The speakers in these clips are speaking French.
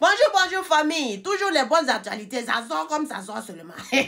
Bonjour, bonjour famille. Toujours les bonnes actualités. Ça sort comme ça sort seulement. Famille,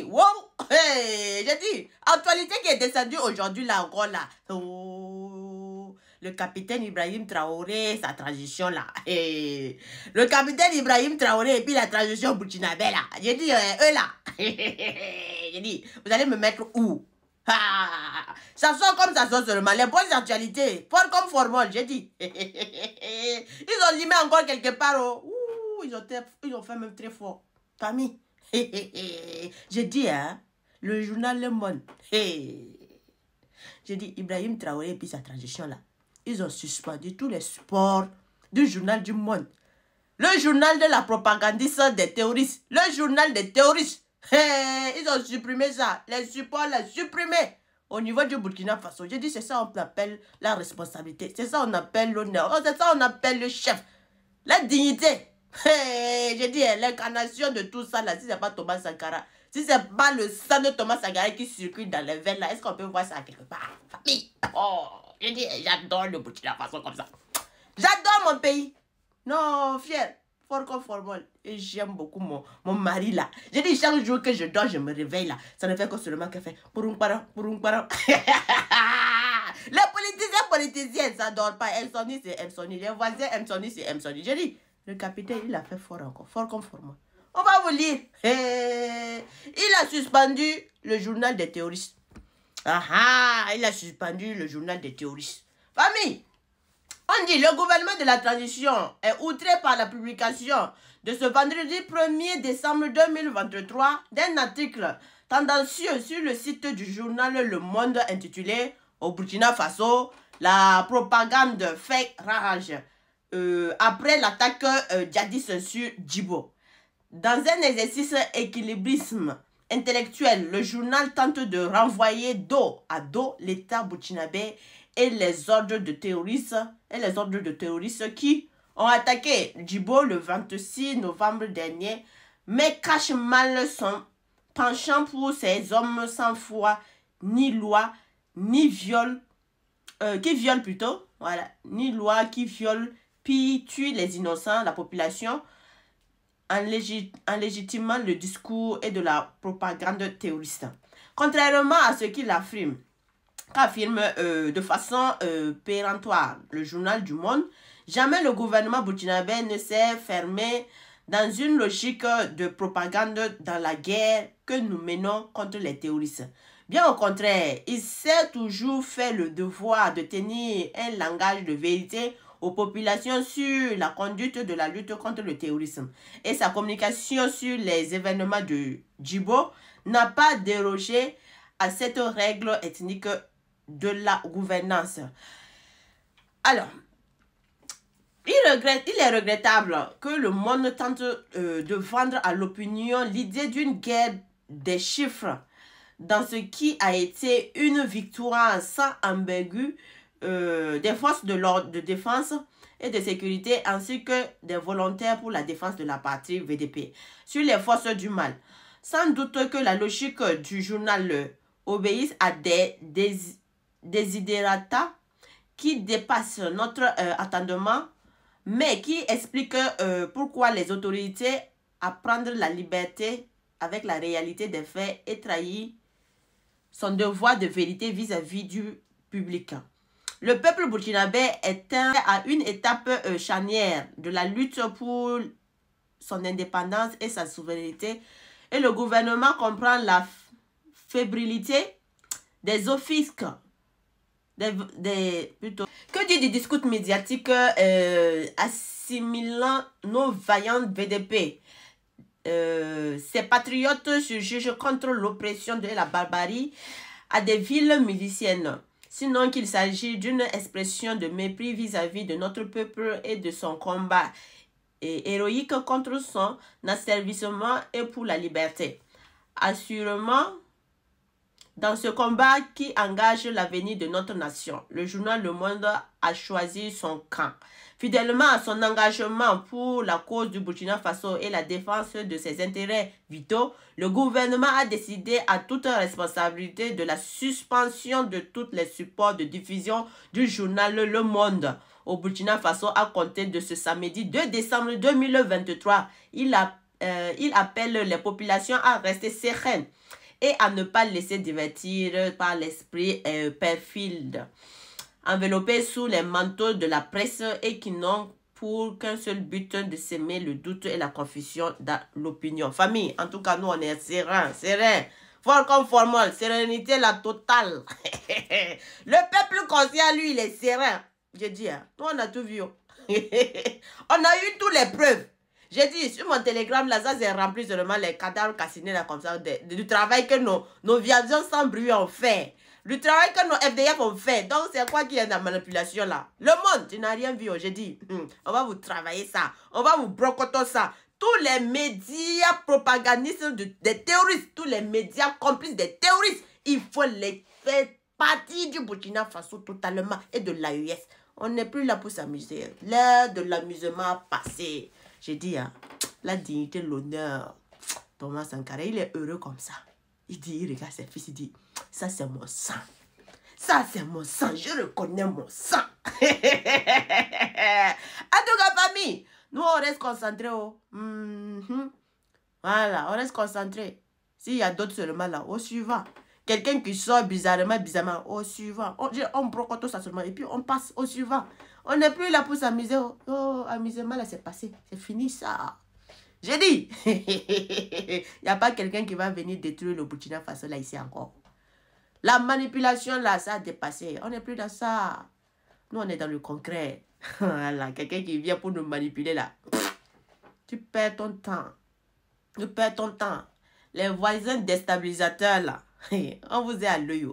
wow. J'ai dit, actualité qui est descendue aujourd'hui là encore là. Oh, le capitaine Ibrahim Traoré, sa transition là. Le capitaine Ibrahim Traoré et puis la transition burkinabé là. J'ai dit, eux là. J'ai dit, vous allez me mettre où? Ah, ça sort comme ça sort seulement. Les bonnes actualités. Fort comme formol, j'ai dit. Ils ont limé encore quelque part. Oh. Ouh, ils ont fait même très fort. Famille. J'ai dit, hein. Le journal Le Monde. J'ai dit, Ibrahim Traoré et puis sa transition là. Ils ont suspendu tous les supports du journal du Monde. Le journal de la propagandiste des terroristes. Le journal des terroristes. Ils ont supprimé ça. Les supports, les supprimés. Au niveau du Burkina Faso. J'ai dit, c'est ça qu'on appelle la responsabilité. C'est ça qu'on appelle l'honneur. C'est ça qu'on appelle le chef. La dignité. J'ai dit, l'incarnation de tout ça, là, si c'est pas Thomas Sankara, si c'est pas le sang de Thomas Sankara qui circule dans les veines, là, est-ce qu'on peut voir ça quelque part? Famille. Oh, j'ai dit, j'adore le Burkina Faso comme ça. J'adore mon pays. Non, fier. Fort comme formol. Et j'aime beaucoup mon mari là. J'ai dit, chaque jour que je dors, je me réveille là. Ça ne fait que seulement qu'elle fait pouroum param, pouroum param. Les politiciens, ça ne dort pas. Msoni, c'est Msoni. Les voisins, Msoni, c'est Msoni. J'ai dit, le capitaine, il a fait fort encore. Fort comme formol. On va vous lire. Il a suspendu le journal des terroristes. Il a suspendu le journal des terroristes. Famille. On dit, le gouvernement de la transition est outré par la publication de ce vendredi 1er décembre 2023 d'un article tendancieux sur le site du journal Le Monde intitulé « Au Burkina Faso, la propagande fait rage après l'attaque djihadiste sur Djibo ». Dans un exercice équilibrisme intellectuel, le journal tente de renvoyer dos à dos l'État burkinabé et les ordres de terroristes qui ont attaqué Djibo le 26 novembre dernier, mais cachent mal son penchant pour ces hommes sans foi, ni loi, ni viol, qui violent plutôt, voilà, ni loi, qui violent, puis tuent les innocents, la population, en légitimant le discours et de la propagande terroriste. Contrairement à ce qu'il affirme de façon péremptoire le journal du Monde, jamais le gouvernement burkinabé ne s'est fermé dans une logique de propagande dans la guerre que nous menons contre les terroristes. Bien au contraire, il s'est toujours fait le devoir de tenir un langage de vérité aux populations sur la conduite de la lutte contre le terrorisme. Et sa communication sur les événements de Djibo n'a pas dérogé à cette règle ethnique de la gouvernance. Alors, il est regrettable que le monde tente de vendre à l'opinion l'idée d'une guerre des chiffres dans ce qui a été une victoire sans ambigu des forces de défense et de sécurité ainsi que des volontaires pour la défense de la patrie VDP sur les forces du mal. Sans doute que la logique du journal obéisse à des desiderata qui dépassent notre attendement, mais qui expliquent pourquoi les autorités à prendre la liberté avec la réalité des faits et trahir son devoir de vérité vis-à-vis du public. Le peuple burkinabé est à une étape charnière de la lutte pour son indépendance et sa souveraineté, et le gouvernement comprend la fébrilité des offisques, que dit du discours médiatique assimilant nos vaillants VDP. Ces patriotes se jugent contre l'oppression de la barbarie à des villes miliciennes, sinon qu'il s'agit d'une expression de mépris vis-à-vis de notre peuple et de son combat héroïque contre son asservissement et pour la liberté. Assurément, dans ce combat qui engage l'avenir de notre nation, le journal Le Monde a choisi son camp. Fidèlement à son engagement pour la cause du Burkina Faso et la défense de ses intérêts vitaux, le gouvernement a décidé à toute responsabilité de la suspension de tous les supports de diffusion du journal Le Monde au Burkina Faso à compter de ce samedi 2 décembre 2023. Il appelle les populations à rester sereines et à ne pas laisser divertir par l'esprit perfide, enveloppés sous les manteaux de la presse et qui n'ont pour qu'un seul but de s'aimer le doute et la confusion dans l'opinion. Famille, en tout cas, nous, on est serein. Fort comme formol, sérénité la totale. Le peuple conscient, lui, il est serein. J'ai dit, hein, nous, on a tout vu. On a eu toutes les preuves. J'ai dit, sur mon télégramme, là, ça c'est rempli seulement les cadavres cassinés, là, comme ça, du travail que nos viations sans bruit ont fait. Du travail que nos FDF ont fait. Donc, c'est quoi qui est dans la manipulation, là? Le monde, tu n'as rien vu. J'ai dit, on va vous travailler ça. On va vous brocoter ça. Tous les médias propagandistes des terroristes, tous les médias complices des terroristes, il faut les faire partie du Burkina Faso totalement et de l'AES. On n'est plus là pour s'amuser. L'heure de l'amusement a passé. J'ai dit, hein, la dignité, l'honneur. Thomas Sankara, il est heureux comme ça. Il dit, il regarde ses fils, il dit, ça c'est mon sang. Ça c'est mon sang, je reconnais mon sang. En tout cas, famille, nous on reste concentrés. Voilà, on reste concentrés. S'il y a d'autres seulement là, au suivant. Quelqu'un qui sort bizarrement, au suivant. On broque tout ça seulement et puis on passe au suivant. On n'est plus là pour s'amuser. Oh, amusement là, c'est passé. C'est fini ça. J'ai dit. Il n'y a pas quelqu'un qui va venir détruire le Burkina Faso là, ici encore. La manipulation là, ça a dépassé. On n'est plus dans ça. Nous, on est dans le concret. Voilà, quelqu'un qui vient pour nous manipuler là. Tu perds ton temps. Tu perds ton temps. Les voisins déstabilisateurs là. On vous est à l'œil.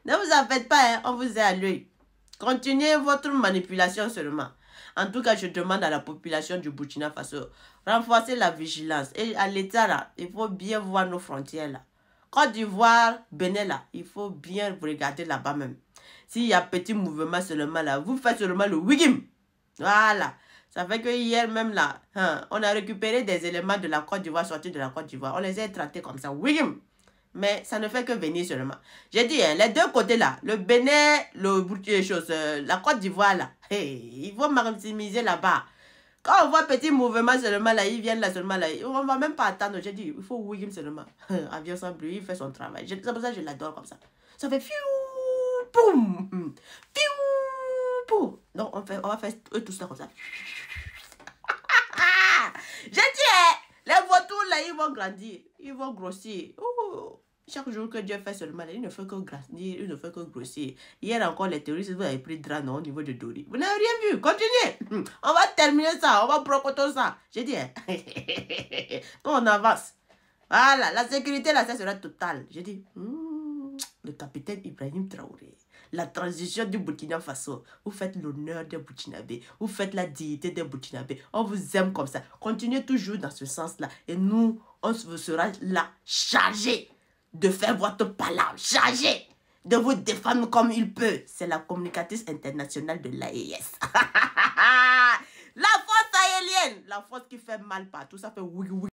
Ne vous en faites pas, hein, on vous est à l'œil. Continuez votre manipulation seulement. En tout cas, je demande à la population du Burkina Faso, renforcer la vigilance. Et à l'État, là, il faut bien voir nos frontières, là. Côte d'Ivoire, Bénin, là, il faut bien regarder là-bas même. S'il y a petit mouvement seulement, là, vous faites seulement le wigim. Voilà. Ça fait que hier même, là, on a récupéré des éléments de la Côte d'Ivoire, sortis de la Côte d'Ivoire. On les a traités comme ça, wigim. Mais ça ne fait que venir seulement. J'ai dit, hein, les deux côtés là, le Bénin, la Côte d'Ivoire là, il faut maximiser là-bas. Quand on voit petit mouvement seulement là, ils viennent là seulement là, on ne va même pas attendre. J'ai dit, il faut Wigim seulement. Avion sans bruit, il fait son travail. C'est pour ça que je l'adore comme ça. Ça fait fiou, boum, fiou, boum. Donc on va faire tout ça comme ça. J'ai dit, les vautours là, ils vont grandir, ils vont grossir. Chaque jour que Dieu fait seulement, il ne fait que grandir, il ne fait que grossir. Hier encore, les terroristes, vous avez pris drap au niveau de Dori. Vous n'avez rien vu, continuez. On va terminer ça, on va brocoter ça. J'ai dit, on avance. Voilà, la sécurité là, ça sera totale. J'ai dit, le capitaine Ibrahim Traoré, la transition du Burkina Faso, vous faites l'honneur des Burkinabés, vous faites la dignité des Burkinabés, on vous aime comme ça. Continuez toujours dans ce sens-là et nous, on sera là, chargés de faire votre palabre, chargé de vous défendre comme il peut. C'est la communicatrice internationale de l'AES. La force sahélienne, la force qui fait mal partout, ça fait oui, oui.